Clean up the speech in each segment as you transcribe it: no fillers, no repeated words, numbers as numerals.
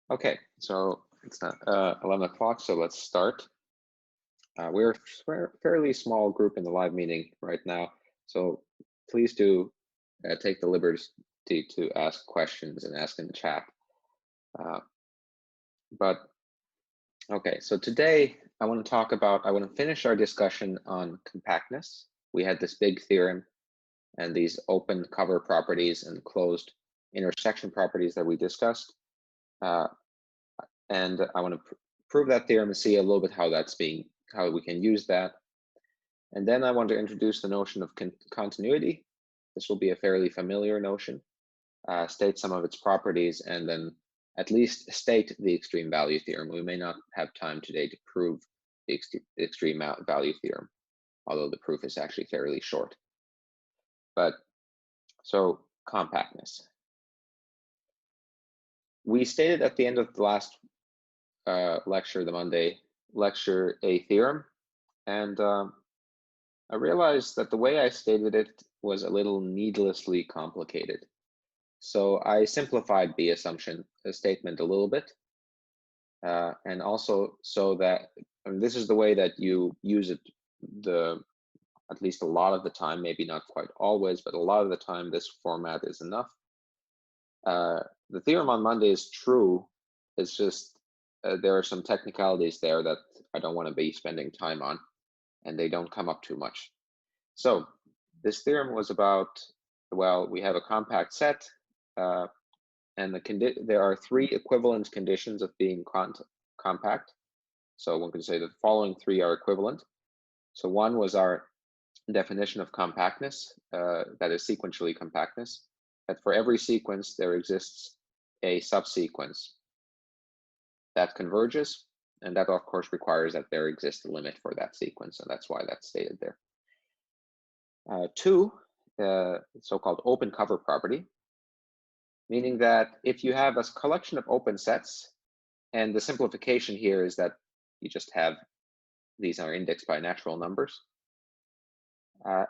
Okay, so it's 11 o'clock, so let's start. We're a fairly small group in the live meeting right now, so please do take the liberty to ask questions and ask in the chat. But okay, so today I want to finish our discussion on compactness. We had this big theorem and these open cover properties and closed intersection properties that we discussed. And I want to prove that theorem and see a little bit how we can use that. And then I want to introduce the notion of continuity. This will be a fairly familiar notion, state some of its properties, and then at least state the extreme value theorem. We may not have time today to prove the extreme value theorem, although the proof is actually fairly short. But so compactness. We stated at the end of the last lecture, the Monday lecture, a theorem, and I realized that the way I stated it was a little needlessly complicated. So I simplified the statement a little bit, and also so that this is the way that you use it at least a lot of the time, maybe not quite always, but a lot of the time this format is enough. The theorem on Monday is true. It's just there are some technicalities there that I don't want to be spending time on, and they don't come up too much. So this theorem was about, well, we have a compact set, and there are three equivalent conditions of being compact. So one could say that the following three are equivalent. So one was our definition of compactness, that is sequentially compactness, that for every sequence there exists a subsequence that converges, and that of course requires that there exists a limit for that sequence, and that's why that's stated there. Two, so-called open cover property, meaning that if you have a collection of open sets, and the simplification here is that you just have, these are indexed by natural numbers,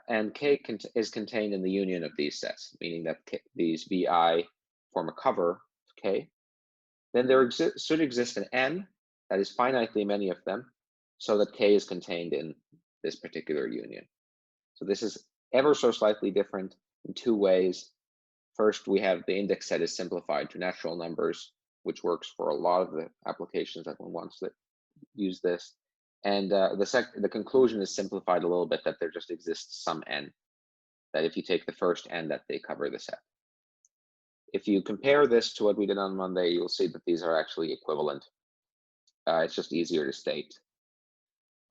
and K is contained in the union of these sets, meaning that these VI form a cover of K, then there should exist an N that is finitely many of them, so that K is contained in this particular union. So this is ever so slightly different in two ways. First, we have the index set is simplified to natural numbers, which works for a lot of the applications that one wants to use this. And the conclusion is simplified a little bit, that there just exists some N, that if you take the first N, that they cover the set. If you compare this to what we did on Monday, you'll see that these are actually equivalent. It's just easier to state.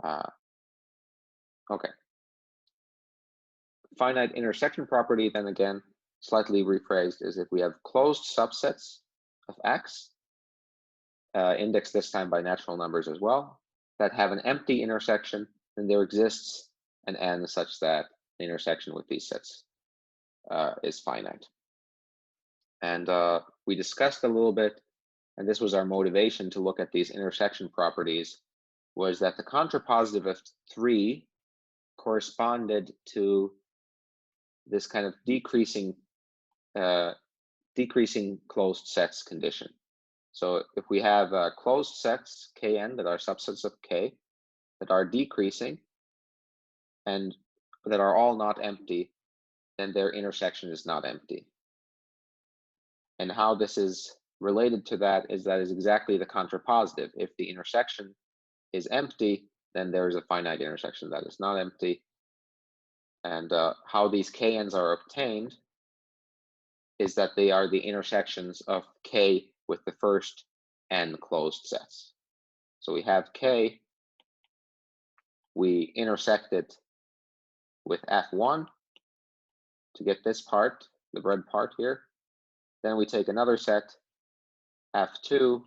Okay. Finite intersection property, then again, slightly rephrased, is if we have closed subsets of X, indexed this time by natural numbers as well, that have an empty intersection, then there exists an N such that the intersection with these sets is finite. And we discussed a little bit, and this was our motivation to look at these intersection properties, was that the contrapositive of 3 corresponded to this kind of decreasing closed sets condition. So if we have closed sets Kn that are subsets of K that are decreasing and that are all not empty, then their intersection is not empty. And how this is related to that is exactly the contrapositive. If the intersection is empty, then there is a finite intersection that is not empty. And how these Kns are obtained is that they are the intersections of K with the first N closed sets. So we have K, we intersect it with F1 to get this part, the red part here. Then we take another set, F2,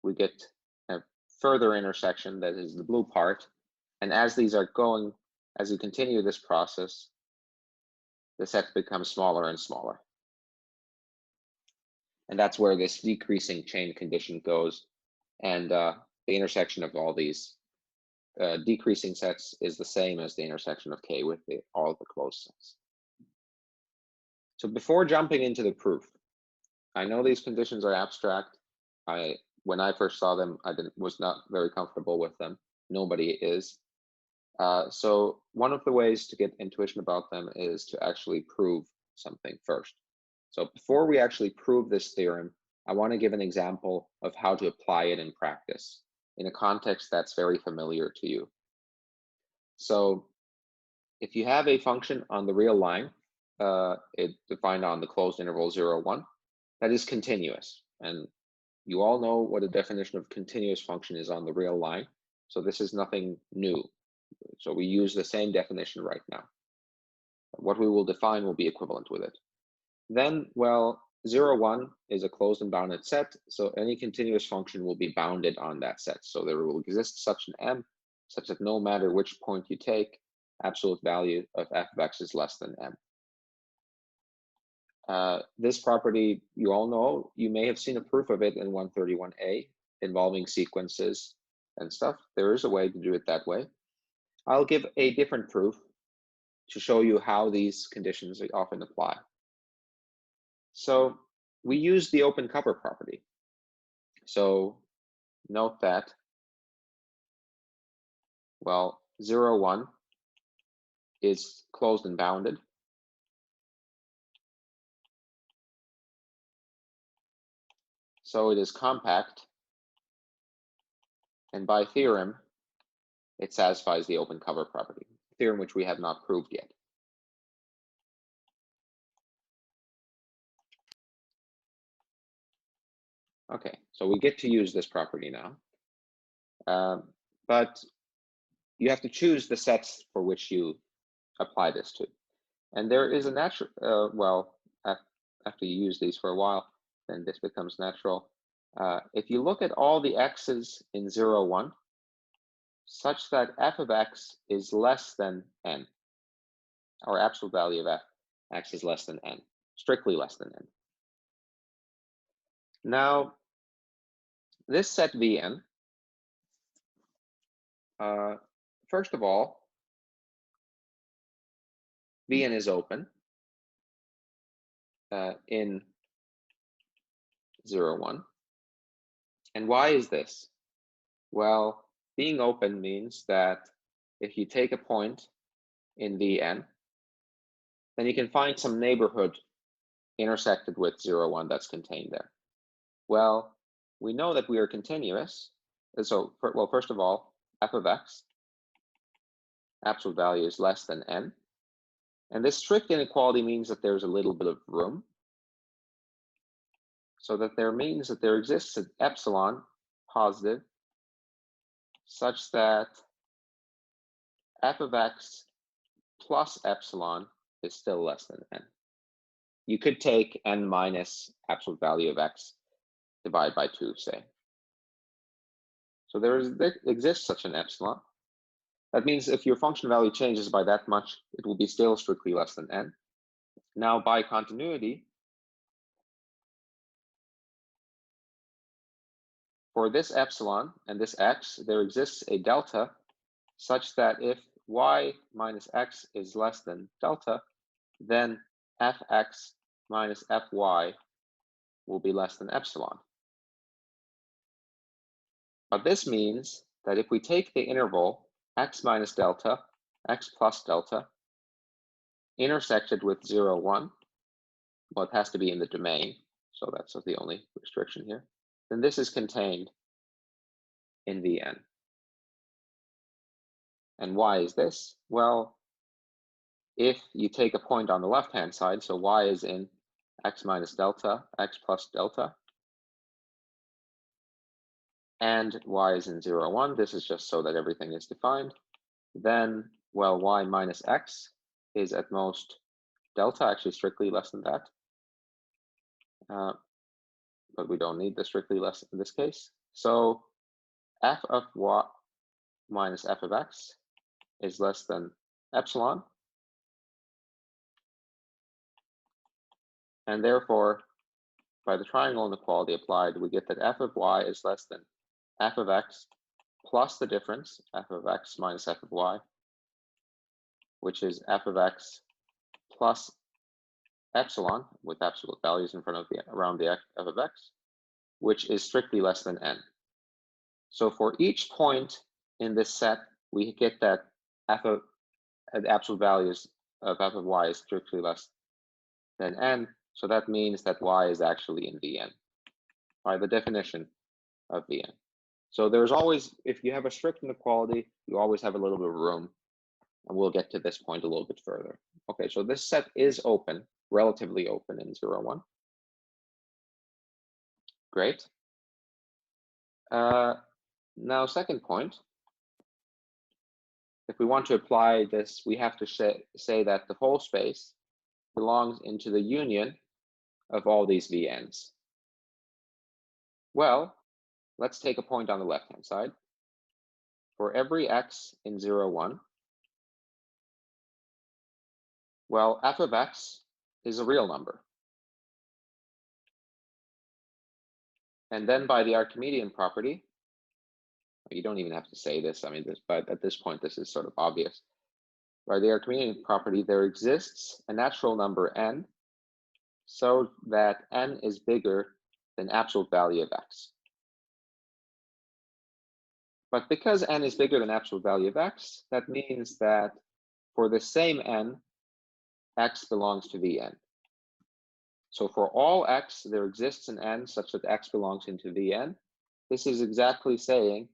we get a further intersection that is the blue part. And as these are going, as you continue this process, the set becomes smaller and smaller. And that's where this decreasing chain condition goes. And the intersection of all these decreasing sets is the same as the intersection of K with all of the closed sets. So before jumping into the proof, I know these conditions are abstract, When I first saw them, was not very comfortable with them. Nobody is. So one of the ways to get intuition about them is to actually prove something first. So before we actually prove this theorem, I want to give an example of how to apply it in practice in a context that's very familiar to you. So if you have a function on the real line, defined on the closed interval 0, 1, that is continuous. And you all know what a definition of continuous function is on the real line. So this is nothing new. So we use the same definition right now. What we will define will be equivalent with it. Then, well, 0, 1 is a closed and bounded set, so any continuous function will be bounded on that set. So there will exist such an M, such that no matter which point you take, absolute value of f of x is less than M. This property, you all know, you may have seen a proof of it in 131a involving sequences and stuff. There is a way to do it that way. I'll give a different proof to show you how these conditions often apply. So we use the open cover property. So note that, well, 0, 1 is closed and bounded. So it is compact. And by theorem, it satisfies the open cover property, theorem which we have not proved yet. Okay, so we get to use this property now. But you have to choose the sets for which you apply this to. And there is a natural, well, after you use these for a while, then this becomes natural. If you look at all the x's in 0, 1, such that f of x is less than n, or absolute value of x is less than n, strictly less than n. Now, this set Vn, first of all, Vn is open in 0, 1. And why is this? Well, being open means that if you take a point in Vn, then you can find some neighborhood intersected with 0, 1 that's contained there. Well, we know that we are continuous. And so, well, first of all, f of x, absolute value is less than n. And this strict inequality means that there's a little bit of room. So that there means that there exists an epsilon positive such that f of x plus epsilon is still less than n. You could take n minus absolute value of x, divide by 2, say. So there exists such an epsilon. That means if your function value changes by that much, it will be still strictly less than n. Now, by continuity, for this epsilon and this x, there exists a delta such that if y minus x is less than delta, then fx minus fy will be less than epsilon. But this means that if we take the interval x minus delta, x plus delta, intersected with 0, 1, well, it has to be in the domain, so that's the only restriction here, then this is contained in Vn. And why is this? Well, if you take a point on the left-hand side, so y is in x minus delta, x plus delta, and y is in 0, 1, this is just so that everything is defined, then, well, y minus x is at most delta, actually strictly less than that. But we don't need the strictly less in this case. So f of y minus f of x is less than epsilon. And therefore, by the triangle inequality applied, we get that f of y is less than f of x plus the difference, f of x minus f of y, which is f of x plus epsilon with absolute values in front of around the f of x, which is strictly less than n. So for each point in this set, we get that f of the absolute values of f of y is strictly less than n. So that means that y is actually in Vn by the definition of Vn. So there's always, if you have a strict inequality, you always have a little bit of room. And we'll get to this point a little bit further. Okay, so this set is open, relatively open in 0, 1. Great. Now, second point, if we want to apply this, we have to say that the whole space belongs into the union of all these Vn's. Well, let's take a point on the left-hand side. For every x in 0, 1, well, f of x is a real number. And then by the Archimedean property, you don't even have to say this, but at this point, this is sort of obvious. By the Archimedean property, there exists a natural number n so that n is bigger than absolute value of x. But because n is bigger than absolute value of x, that means that for the same n, x belongs to Vn. So for all x, there exists an n such that x belongs into Vn. This is exactly saying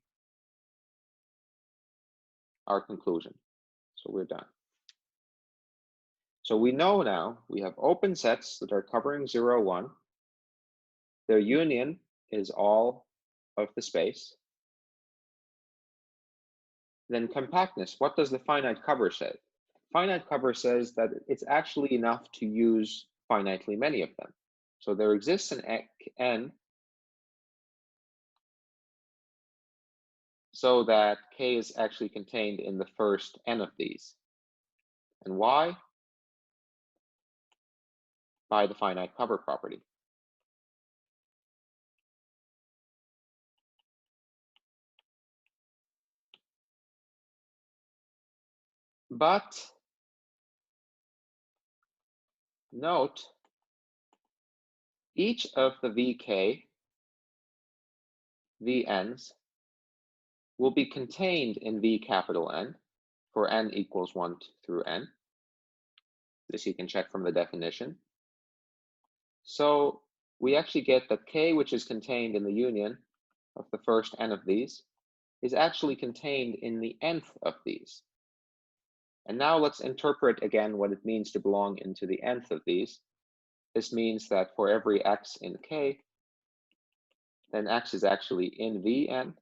our conclusion. So we're done. So we know now we have open sets that are covering 0, 1. Their union is all of the space. Then compactness, what does the finite cover say? Finite cover says that it's actually enough to use finitely many of them. So there exists an n so that k is actually contained in the first n of these. And why? By the finite cover property. But note, each of the vk, vn's, will be contained in V capital N for n equals 1 through n. This you can check from the definition. So we actually get that k, which is contained in the union of the first n of these, is actually contained in the nth of these. And now let's interpret again what it means to belong into the nth of these. This means that for every x in k, then x is actually in Vn,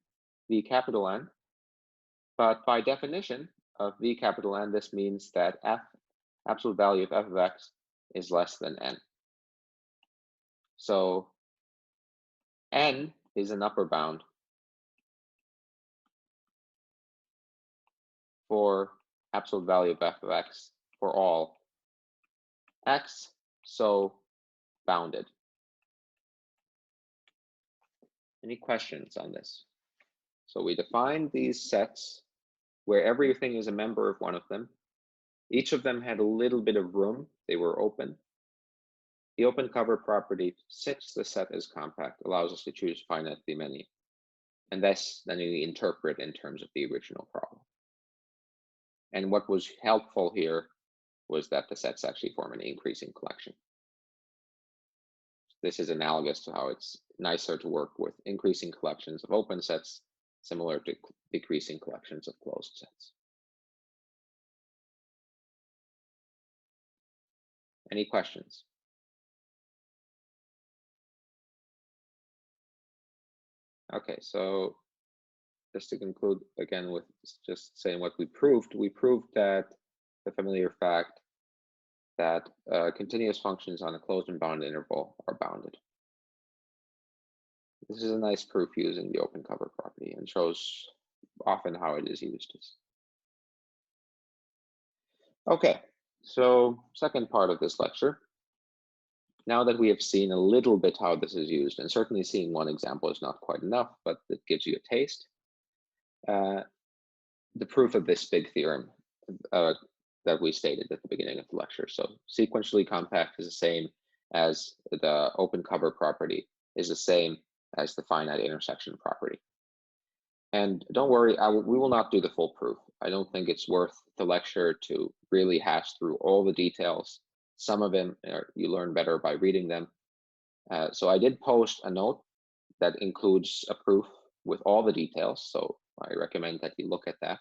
V capital N. But by definition of V capital N, this means that f, absolute value of f of x, is less than n. So n is an upper bound for absolute value of f of x for all x, so bounded. Any questions on this? So we defined these sets where everything is a member of one of them. Each of them had a little bit of room. They were open. The open cover property, since the set is compact, allows us to choose finitely many. And thus, then we interpret in terms of the original problem. And what was helpful here was that the sets actually form an increasing collection. This is analogous to how it's nicer to work with increasing collections of open sets, similar to decreasing collections of closed sets. Any questions? Okay, so just to conclude again with just saying what we proved that the familiar fact that continuous functions on a closed and bounded interval are bounded. This is a nice proof using the open cover property and shows often how it is used. Okay, so second part of this lecture. Now that we have seen a little bit how this is used, and certainly seeing one example is not quite enough, but it gives you a taste. The proof of this big theorem that we stated at the beginning of the lecture. So sequentially compact is the same as the open cover property is the same as the finite intersection property. And don't worry, we will not do the full proof. I don't think it's worth the lecture to really hash through all the details. Some of them you learn better by reading them. So I did post a note that includes a proof with all the details. So I recommend that you look at that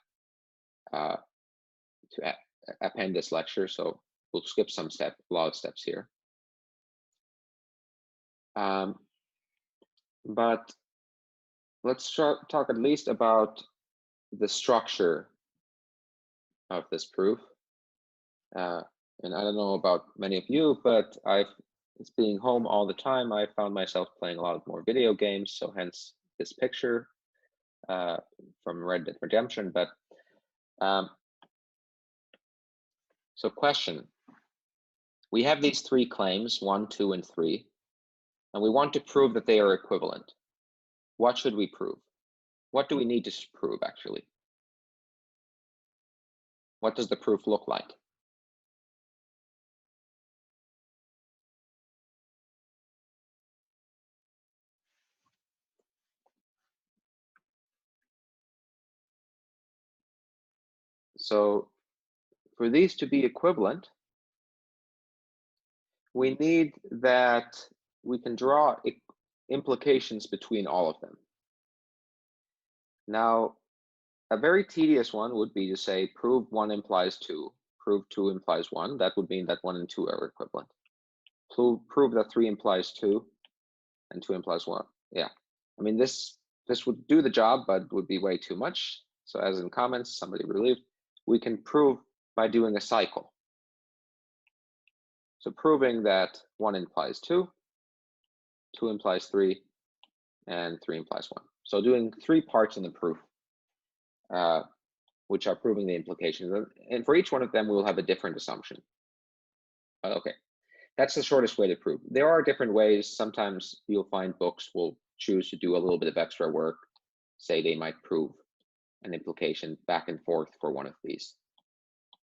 to append this lecture. So we'll skip a lot of steps here. But let's talk at least about the structure of this proof. And I don't know about many of you, but it's being home all the time. I found myself playing a lot more video games, so hence this picture from Red Dead Redemption. But so question, we have these three claims, 1, 2, and 3, and we want to prove that they are equivalent. What should we prove? What do we need to prove, actually? What does the proof look like? So for these to be equivalent, we need that we can draw implications between all of them. Now, a very tedious one would be to say, prove 1 implies 2, prove 2 implies 1. That would mean that 1 and 2 are equivalent. Prove that 3 implies 2 and 2 implies 1. Yeah, I mean, this would do the job, but would be way too much. So as in comments, somebody relieved, we can prove by doing a cycle. So proving that 1 implies 2, 2 implies 3, and 3 implies 1. So doing 3 parts in the proof, which are proving the implications. And for each one of them, we'll have a different assumption. Okay, that's the shortest way to prove. There are different ways. Sometimes you'll find books will choose to do a little bit of extra work. Say they might prove an implication back and forth for one of these.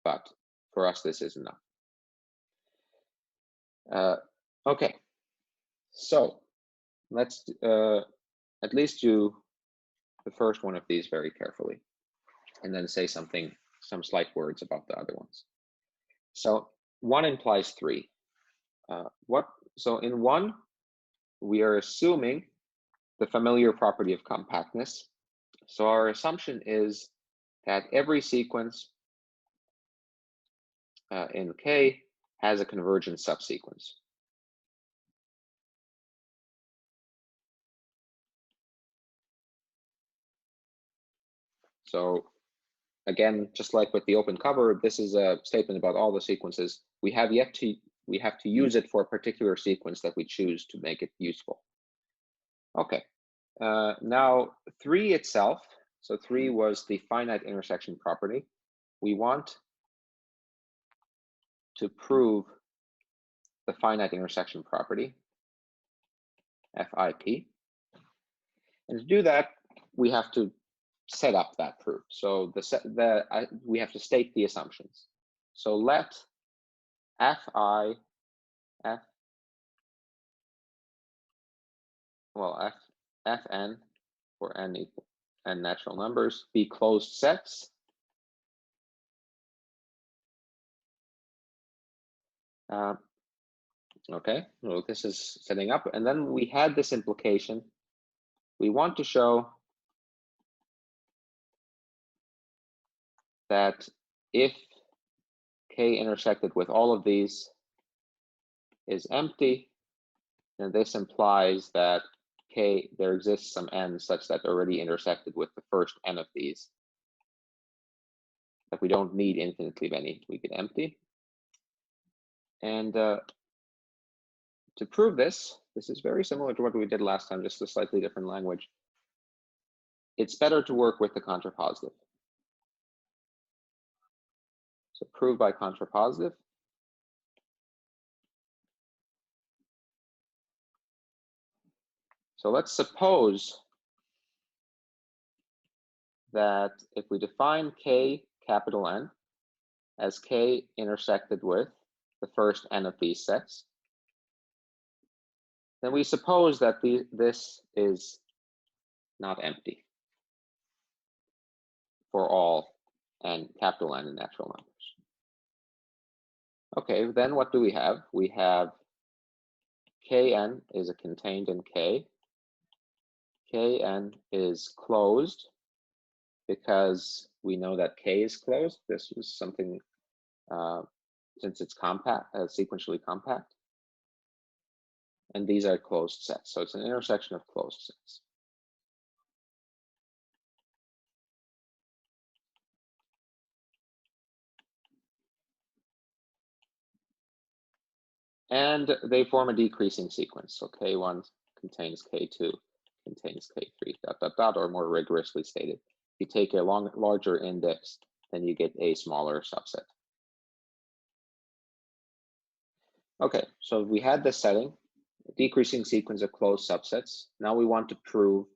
But for us, this is enough. Okay, so let's at least do the first one of these very carefully, and then say some slight words about the other ones. So 1 implies 3. So in 1, we are assuming the familiar property of compactness. So our assumption is that every sequence in K has a convergent subsequence. So again, just like with the open cover, this is a statement about all the sequences. We have to use it for a particular sequence that we choose to make it useful. Okay, now 3 itself, so 3 was the finite intersection property. We want to prove the finite intersection property, FIP. And to do that, we have to set up that proof. So we have to state the assumptions. So let Fn for n natural numbers be closed sets. Okay, well, this is setting up. And then we had this implication. We want to show that if K intersected with all of these is empty, then this implies that K, there exists some n such that already intersected with the first n of these. That we don't need infinitely many, we get empty. And to prove this is very similar to what we did last time, just a slightly different language. It's better to work with the contrapositive. So prove by contrapositive. So let's suppose that if we define K capital N as K intersected with the first n of these sets, then we suppose that this is not empty for all and capital N in natural numbers. Okay, then what do we have? We have Kn is contained in K. Kn is closed because we know that K is closed. This was something, since it's compact, sequentially compact. And these are closed sets. So it's an intersection of closed sets. And they form a decreasing sequence. So K1 contains K2, contains K3, ... or more rigorously stated, if you take a larger index, then you get a smaller subset. Okay, so we had this setting, a decreasing sequence of closed subsets. Now we want to prove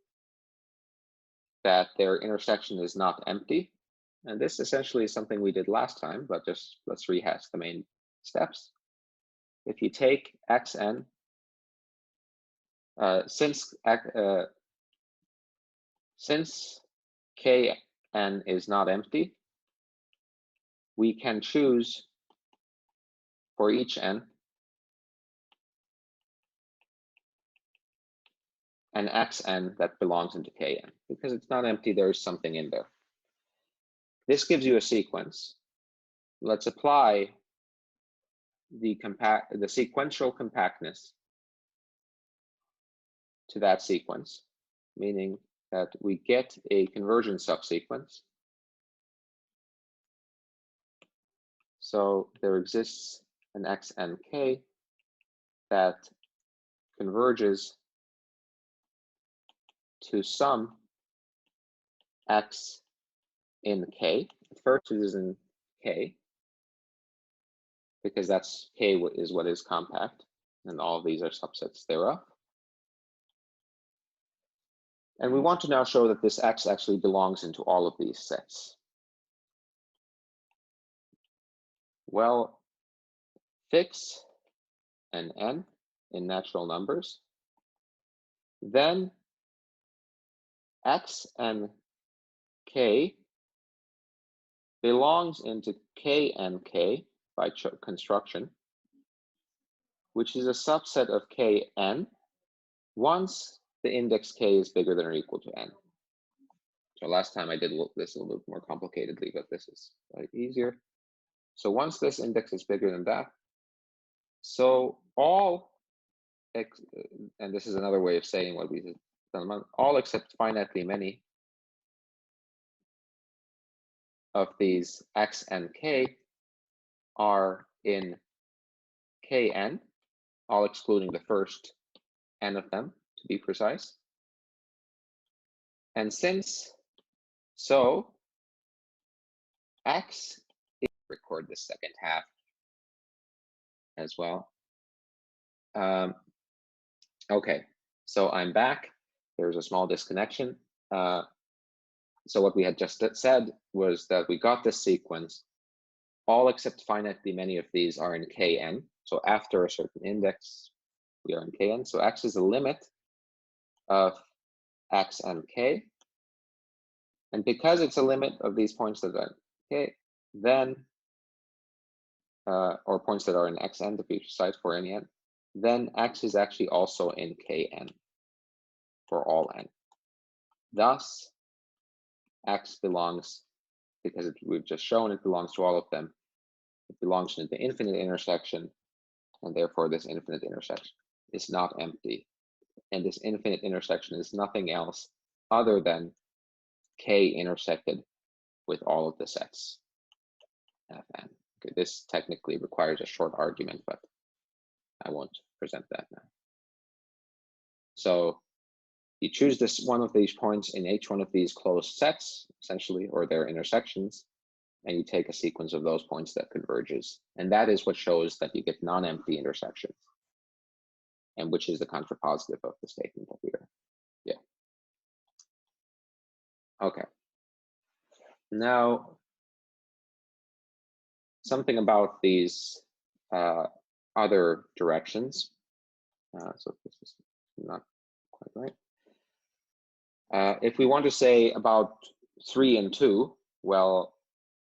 that their intersection is not empty. And this essentially is something we did last time, but just let's rehash the main steps. If you take Xn, since Kn is not empty, we can choose for each n an Xn that belongs into Kn. Because it's not empty, there is something in there. This gives you a sequence. Let's apply the sequential compactness to that sequence, meaning that we get a convergence subsequence. So there exists an Xnk that converges to some X in K. First it is in K, because that's K is what is compact, and all of these are subsets thereof. And we want to now show that this X actually belongs into all of these sets. Well, fix an n in natural numbers, then X and K belongs into Knk by construction, which is a subset of Kn once the index K is bigger than or equal to n. So last time I did this a little bit more complicatedly, but this is easier. So once this index is bigger than that, so all X, and this is another way of saying what we did, all except finitely many of these X and K are in Kn, all excluding the first n of them, to be precise. And since so, X, record the second half as well. Okay, so I'm back. There's a small disconnection. So what we had just said was that we got this sequence. All except finitely many of these are in Kn. So after a certain index, we are in Kn. So X is the limit of X and K. And because it's a limit of these points that are K, then, or points that are in Xn to be precise for any n, then X is actually also in Kn for all n. Thus, X belongs, because we've just shown it belongs to all of them, it belongs to the infinite intersection, and therefore this infinite intersection is not empty. And this infinite intersection is nothing else other than K intersected with all of the sets Fn. Okay, this technically requires a short argument, but I won't present that now. So you choose this one of these points in each one of these closed sets, essentially, or their intersections, and you take a sequence of those points that converges. And that is what shows that you get non-empty intersections, and which is the contrapositive of the statement that we are, Okay. Now, something about these other directions. So this is not quite right. If we want to say about 3 and 2, well,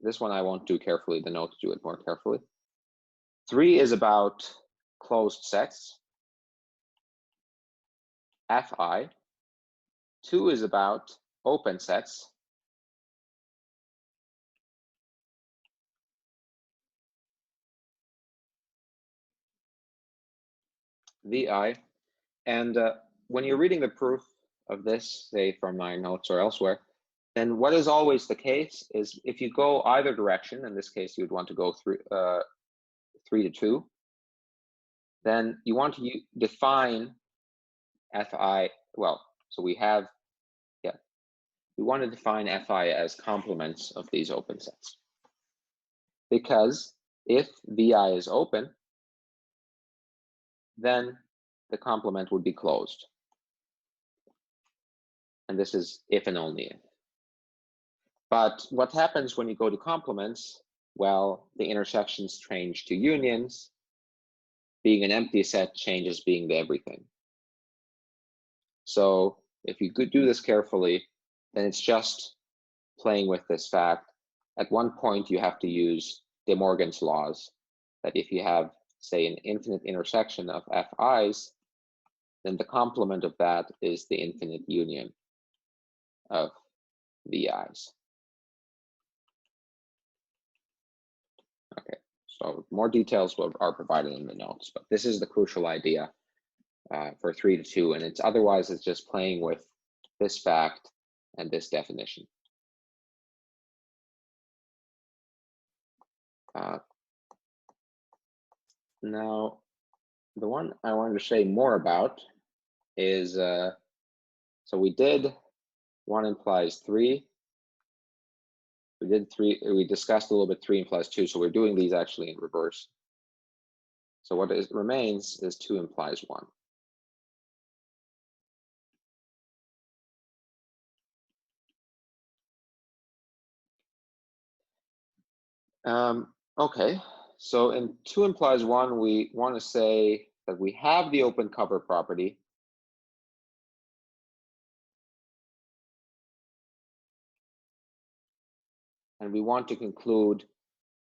this one I won't do carefully. The notes do it more carefully. 3 is about closed sets, Fi. 2 is about open sets, Vi. And when you're reading the proof of this, say from my notes or elsewhere, then what is always the case is if you go either direction, in this case you would want to go 3 to 2, then you want to define Fi, well, so we want to define Fi as complements of these open sets. Because if Vi is open, then the complement would be closed. And this is if and only if. But what happens when you go to complements? Well, the intersections change to unions. Being an empty set changes being the everything. So if you could do this carefully, then it's just playing with this fact. At one point, you have to use De Morgan's laws, that if you have, say, an infinite intersection of Fi's, then the complement of that is the infinite union of Vi's. Okay, so more details are provided in the notes, but this is the crucial idea for 3 to 2, and otherwise it's just playing with this fact and this definition. Now, the one I wanted to say more about is, so we did 1 implies 3. We did 3, we discussed a little bit 3 implies 2, so we're doing these actually in reverse. So what remains is 2 implies 1. Okay, so in 2 implies 1, we want to say that we have the open cover property. And we want to conclude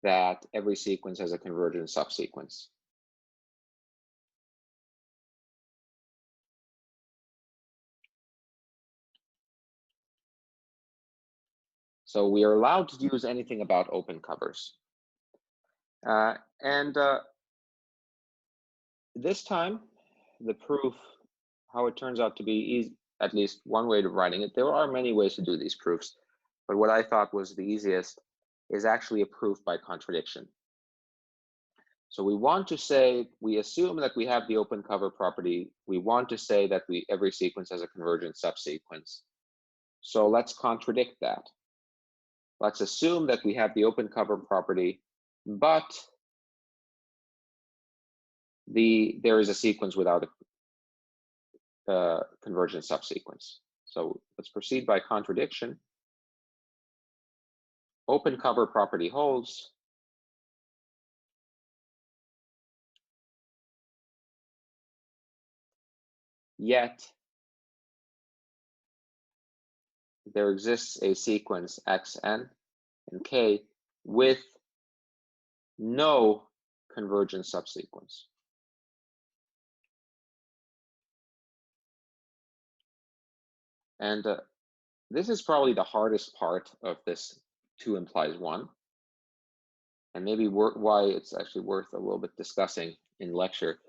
that every sequence has a convergent subsequence. So we are allowed to use anything about open covers. This time, the proof, how it turns out to be easy, at least one way of writing it. There are many ways to do these proofs, but what I thought was the easiest is actually a proof by contradiction. So we want to say, we assume that we have the open cover property. We want to say that every sequence has a convergent subsequence. So let's contradict that. Let's assume that we have the open cover property, but there is a sequence without a convergent subsequence. So let's proceed by contradiction. Open cover property holds. Yet there exists a sequence Xn and K with no convergent subsequence. And this is probably the hardest part of this 2 implies 1, and maybe why it's actually worth a little bit discussing in lecture.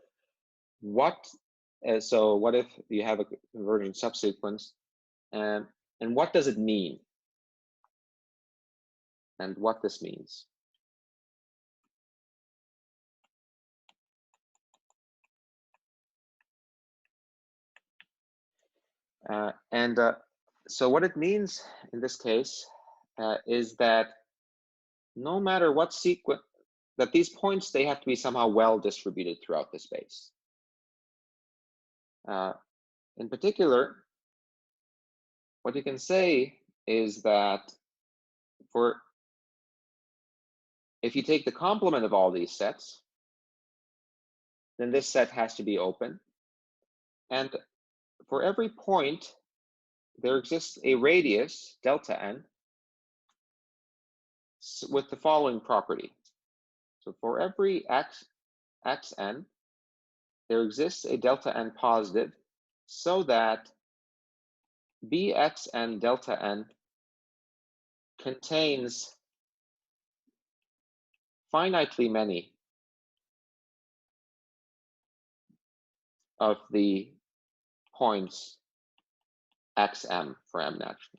So what if you have a convergent subsequence, and what does it mean? And what this means. So what it means in this case is that no matter what sequence, that these points, they have to be somehow well distributed throughout the space. In particular, what you can say is that if you take the complement of all these sets, then this set has to be open. And for every point, there exists a radius, delta n, with the following property. So for every xn, there exists a delta n positive, so that bxn delta n contains finitely many of the points xm for m natural.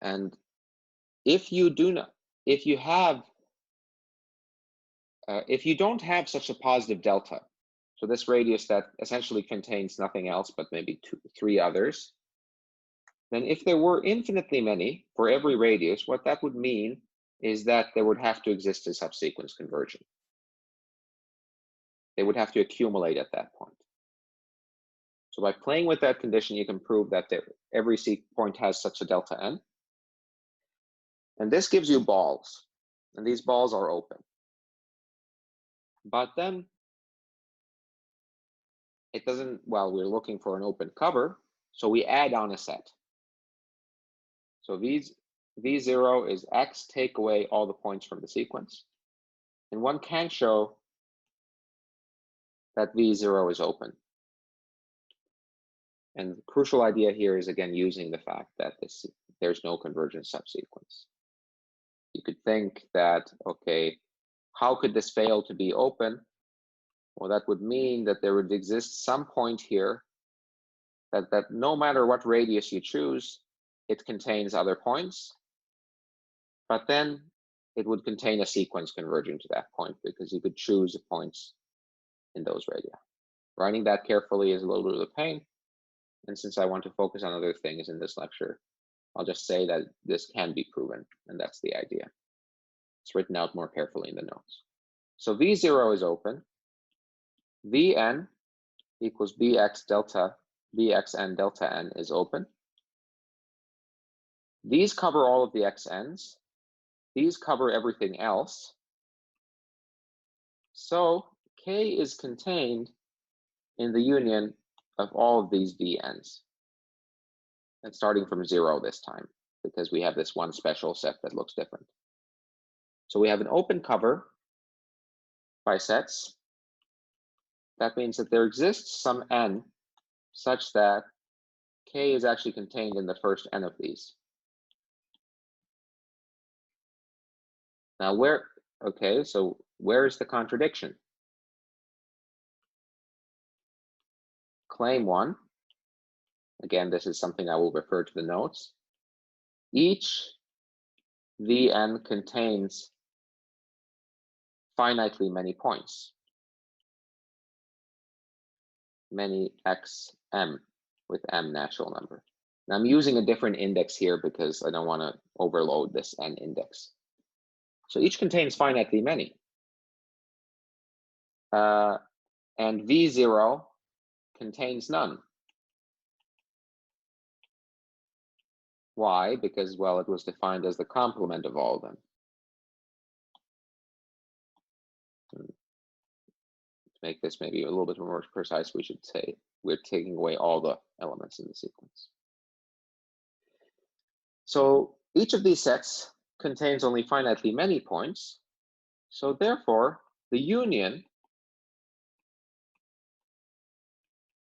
And if you don't have such a positive delta, so this radius that essentially contains nothing else but maybe three others, then if there were infinitely many for every radius, what that would mean is that there would have to exist a subsequence conversion. They would have to accumulate at that point. So by playing with that condition, you can prove that every point has such a delta n. And this gives you balls, and these balls are open. But then it doesn't, well, we're looking for an open cover, so we add on a set. So V0 is X, take away all the points from the sequence. And one can show that V0 is open. And the crucial idea here is, again, using the fact that there's no convergent subsequence. You could think that, okay, how could this fail to be open? Well, that would mean that there would exist some point here that no matter what radius you choose, it contains other points, but then it would contain a sequence converging to that point because you could choose the points in those radii. Writing that carefully is a little bit of a pain, and since I want to focus on other things in this lecture, I'll just say that this can be proven, and that's the idea. It's written out more carefully in the notes. So V0 is open. Vn equals Bx delta, Bxn delta n is open. These cover all of the xn's. These cover everything else. So K is contained in the union of all of these Vn's. And starting from 0 this time, because we have this one special set that looks different. So we have an open cover by sets. That means that there exists some n such that K is actually contained in the first n of these. Now okay, so where is the contradiction? Claim 1, again, this is something I will refer to the notes. Each Vn contains finitely many points, many xm with m natural number. Now I'm using a different index here because I don't want to overload this n index. So each contains finitely many. And V0 contains none. Why? Because, well, it was defined as the complement of all of them. To make this maybe a little bit more precise, we should say we're taking away all the elements in the sequence. So each of these sets contains only finitely many points. So therefore, the union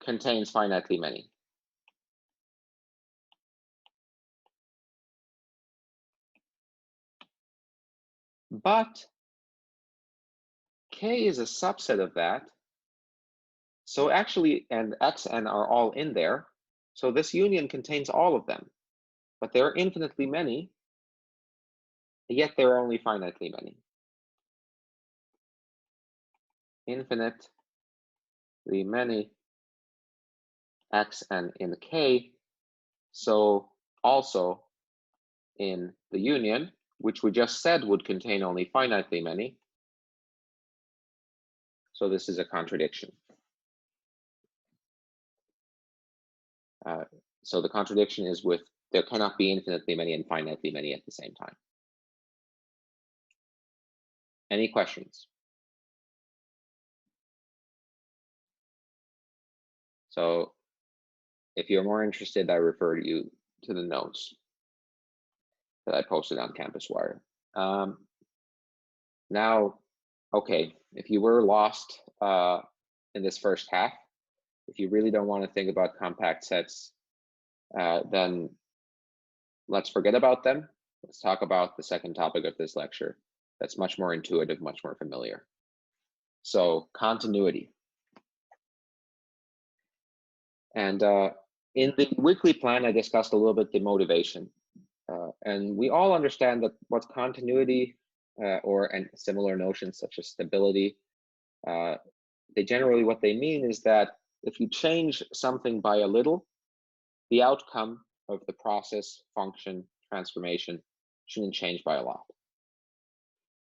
contains finitely many. But K is a subset of that. So actually, and xn are all in there. So this union contains all of them. But there are infinitely many, yet there are only finitely many. Infinitely many xn in K. So also in the union, which we just said would contain only finitely many. So this is a contradiction. So the contradiction is with there cannot be infinitely many and finitely many at the same time. Any questions? So if you're more interested, I refer you to the notes that I posted on Campus Wire. Now, okay, if you were lost in this first half, if you really don't want to think about compact sets, then let's forget about them. Let's talk about the second topic of this lecture. That's much more intuitive, much more familiar. So continuity. And in the weekly plan, I discussed a little bit the motivation. And we all understand that what continuity and similar notions such as stability, they generally, what they mean is that if you change something by a little, the outcome of the process, function, transformation shouldn't change by a lot.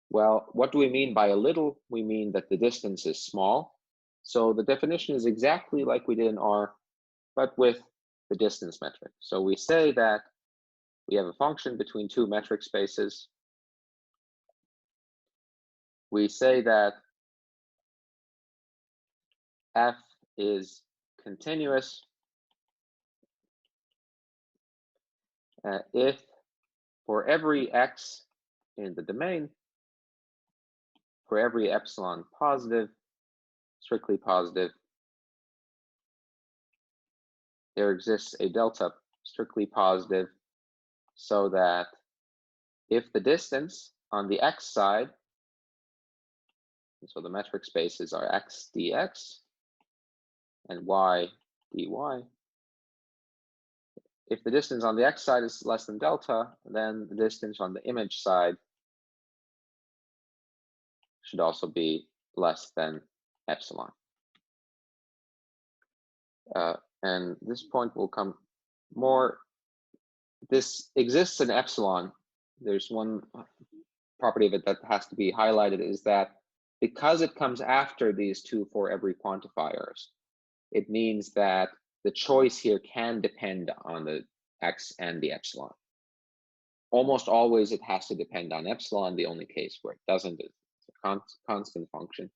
Well, what do we mean by a little? We mean that the distance is small. So the definition is exactly like we did in R, but with the distance metric. So we say that we have a function between two metric spaces. We say that f is continuous if for every x in the domain, for every epsilon positive, strictly positive, there exists a delta strictly positive, so that if the distance on the x side, so the metric spaces are x dx and y dy, if the distance on the x side is less than delta, then the distance on the image side should also be less than epsilon. And this point will come more. This exists in epsilon. There's one property of it that has to be highlighted, is that because it comes after these two for every quantifiers, it means that the choice here can depend on the x and the epsilon. Almost always it has to depend on epsilon. The only case where it doesn't is a constant function.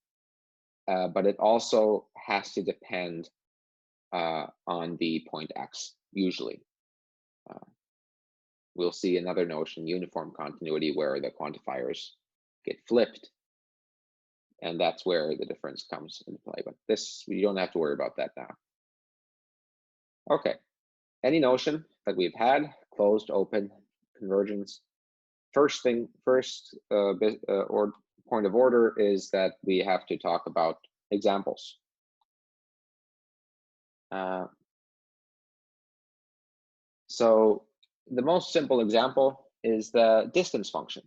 But it also has to depend on the point x, usually. We'll see another notion, uniform continuity, where the quantifiers get flipped. And that's where the difference comes into play. But this, we don't have to worry about that now. Okay, any notion that we've had, closed, open, convergence. First point of order is that we have to talk about examples. So the most simple example is the distance function.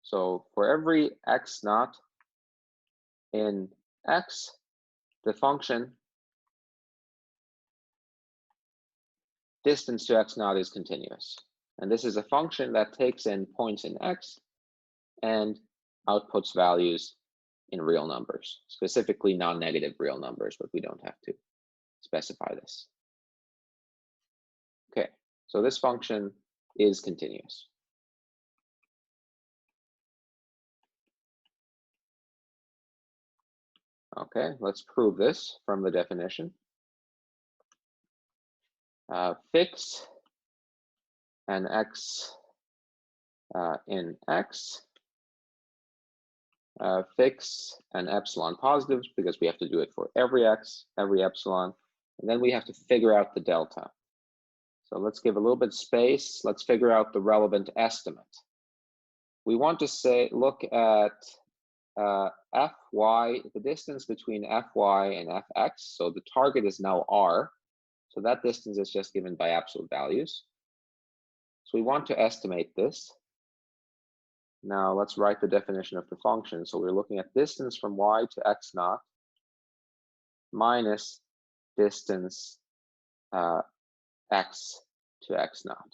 So for every x naught in x, the function distance to x naught is continuous. And this is a function that takes in points in x and outputs values in real numbers, specifically non-negative real numbers, but we don't have to specify this. Okay, so this function is continuous. Okay, let's prove this from the definition. Fix an x in x, fix an epsilon positive, because we have to do it for every x, every epsilon, and then we have to figure out the delta. So let's give a little bit of space. Let's figure out the relevant estimate. We want to say, look at fy, the distance between fy and fx. So the target is now r. So that distance is just given by absolute values. So we want to estimate this. Now let's write the definition of the function. So we're looking at distance from y to x naught minus distance x to x naught.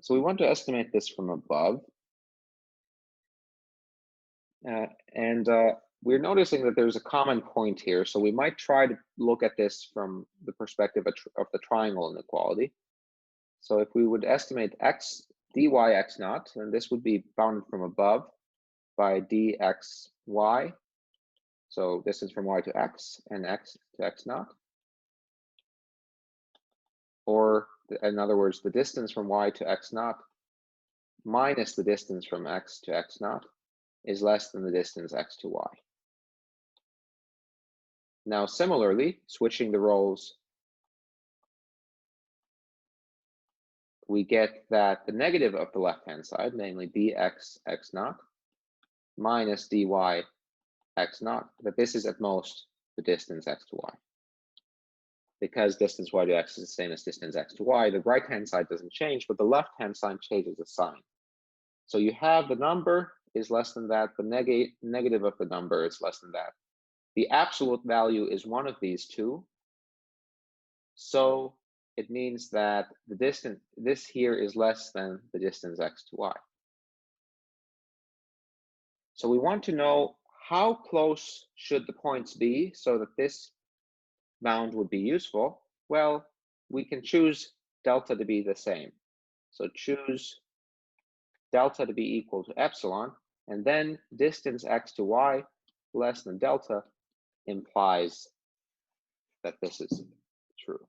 So we want to estimate this from above. We're noticing that there's a common point here. So we might try to look at this from the perspective of the triangle inequality. So if we would estimate x dy x naught, then this would be bounded from above. by dxy. So distance from y to x and x to x naught. Or in other words, the distance from y to x naught minus the distance from x to x naught is less than the distance x to y. Now, similarly, switching the roles, we get that the negative of the left-hand side, namely dx x naught minus dy x naught, that this is at most the distance x to y. Because distance y to x is the same as distance x to y, the right-hand side doesn't change, but the left-hand side changes the sign. So you have the number is less than that, the negative of the number is less than that. The absolute value is one of these two. So it means that the distance, this here is less than the distance x to y. So we want to know how close should the points be so that this bound would be useful. Well, we can choose delta to be the same. So choose delta to be equal to epsilon, and then distance x to y less than delta implies that this is true.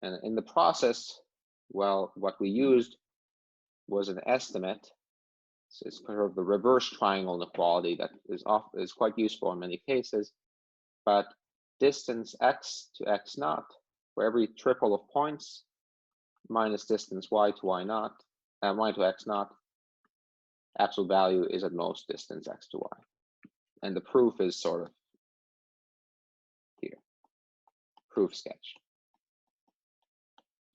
And in the process, well, what we used was an estimate. So it's kind of the reverse triangle inequality that is quite useful in many cases. But distance x to x naught for every triple of points minus distance y to y naught, y to x naught, absolute value is at most distance x to y. And the proof is sort of here, proof sketch.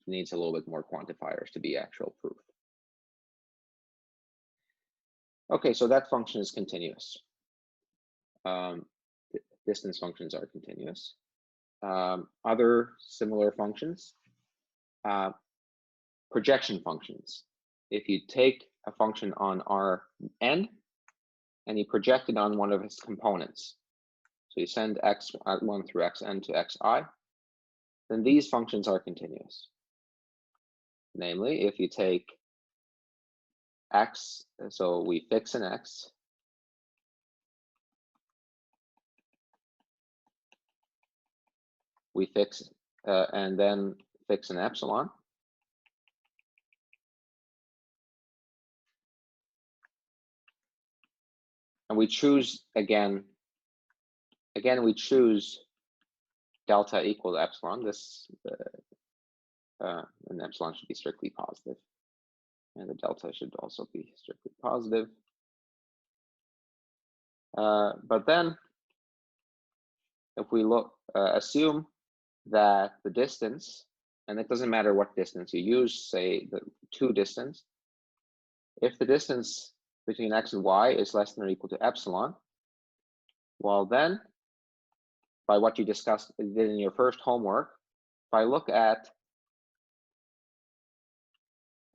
It needs a little bit more quantifiers to be actual proof. Okay, so that function is continuous. Distance functions are continuous. Other similar functions, projection functions. If you take a function on Rn and you project it on one of its components, so you send x1 through xn to xi, then these functions are continuous. Namely, if you take x, so we fix an x, we fix and then fix an epsilon, and we choose again we choose delta equal to epsilon. This and epsilon should be strictly positive, and the delta should also be strictly positive. But then, if we assume that the distance, and it doesn't matter what distance you use, say the 2 distance, if the distance between x and y is less than or equal to epsilon, well then, by what you did in your first homework, if I look at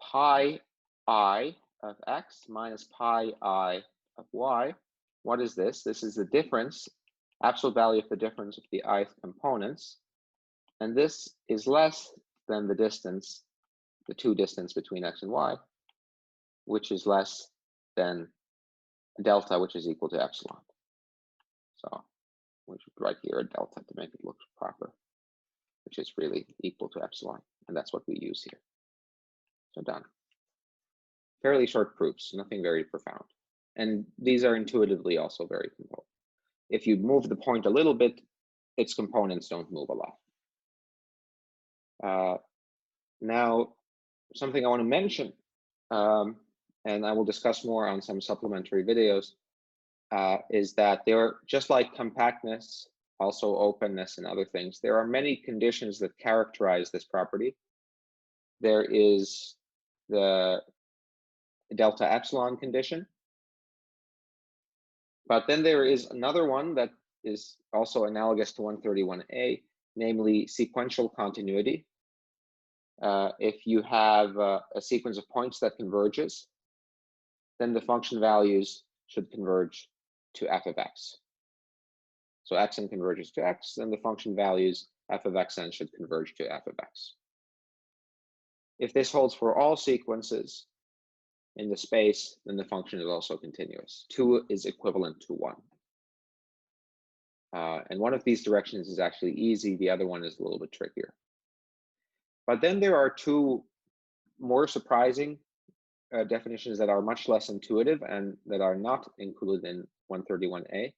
pi I of x minus pi I of y, what is this? This is the difference, absolute value of the difference of the ith components. And this is less than the distance, the 2 distance between x and y, which is less than delta, which is equal to epsilon. So we should write here a delta to make it look proper, which is really equal to epsilon. And that's what we use here. So done. Fairly short proofs, nothing very profound. And these are intuitively also very simple. If you move the point a little bit, its components don't move a lot. Now, something I want to mention, and I will discuss more on some supplementary videos, is that there are, just like compactness, also openness and other things, there are many conditions that characterize this property. There is the delta epsilon condition, but then there is another one that is also analogous to 131a, namely sequential continuity. If you have a sequence of points that converges, then the function values should converge to f of x. So xn converges to x, then the function values f of xn should converge to f of x. If this holds for all sequences, in the space, then the function is also continuous. 2 is equivalent to 1. And one of these directions is actually easy. The other one is a little bit trickier. But then there are two more surprising definitions that are much less intuitive and that are not included in 131a.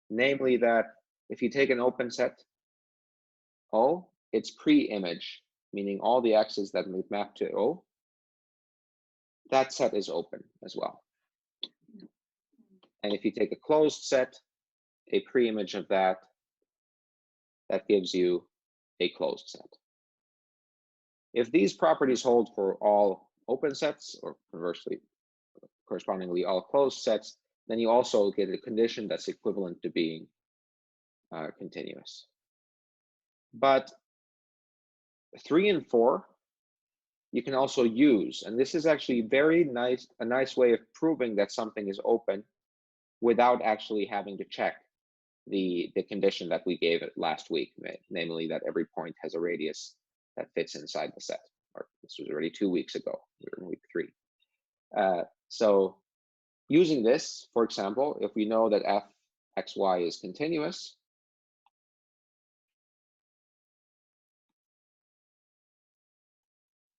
Namely that if you take an open set O, its pre-image, meaning all the x's that map to O, that set is open as well. And if you take a closed set, a pre-image of that, that gives you a closed set. If these properties hold for all open sets, or conversely, correspondingly all closed sets, then you also get a condition that's equivalent to being continuous. But 3 and 4, you can also use, and this is actually a nice way of proving that something is open without actually having to check the condition that we gave it last week, namely that every point has a radius that fits inside the set. Or this was already 2 weeks ago. We're in week 3. So using this, for example, if we know that fxy is continuous,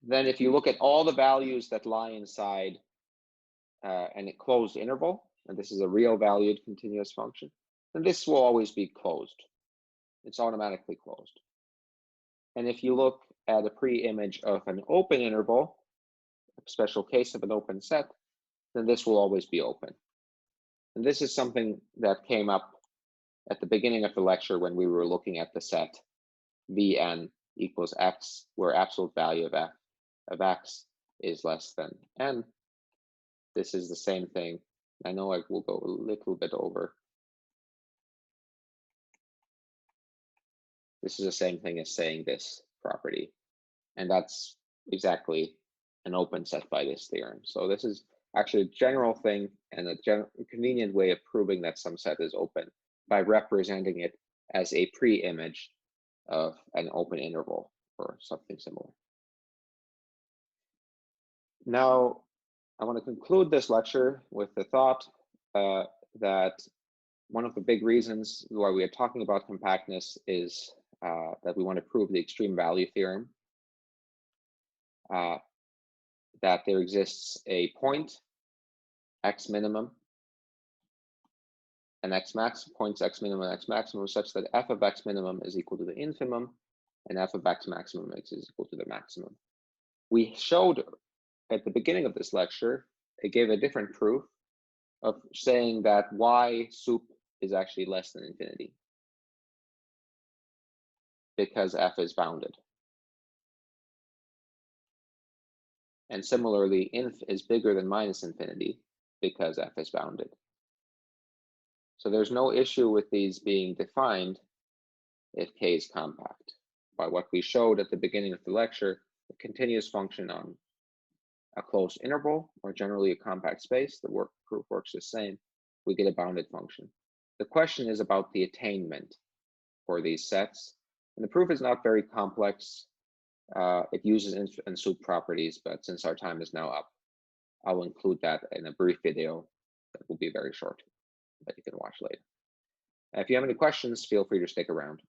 then if you look at all the values that lie inside an closed interval, and this is a real valued continuous function, then this will always be closed. It's automatically closed. And if you look at a pre-image of an open interval, a special case of an open set, then this will always be open. And this is something that came up at the beginning of the lecture when we were looking at the set Vn equals x, where absolute value of x is less than n. This is the same thing. I know I will go a little bit over. This is the same thing as saying this property. And that's exactly an open set by this theorem. So this is actually a general thing and a convenient way of proving that some set is open by representing it as a pre-image of an open interval or something similar. Now, I want to conclude this lecture with the thought that one of the big reasons why we are talking about compactness is that we want to prove the extreme value theorem, that there exists a point, x minimum, and x max, points x minimum and x maximum, such that f of x minimum is equal to the infimum, and f of x maximum is equal to the maximum. We showed at the beginning of this lecture, it gave a different proof of saying that y sup is actually less than infinity because f is bounded. And similarly, inf is bigger than minus infinity because f is bounded. So there's no issue with these being defined if k is compact. By what we showed at the beginning of the lecture, a continuous function on a closed interval, or generally a compact space, the proof works the same, we get a bounded function. The question is about the attainment for these sets. And the proof is not very complex. It uses inf and sup properties, but since our time is now up, I will include that in a brief video that will be very short that you can watch later. If you have any questions, feel free to stick around.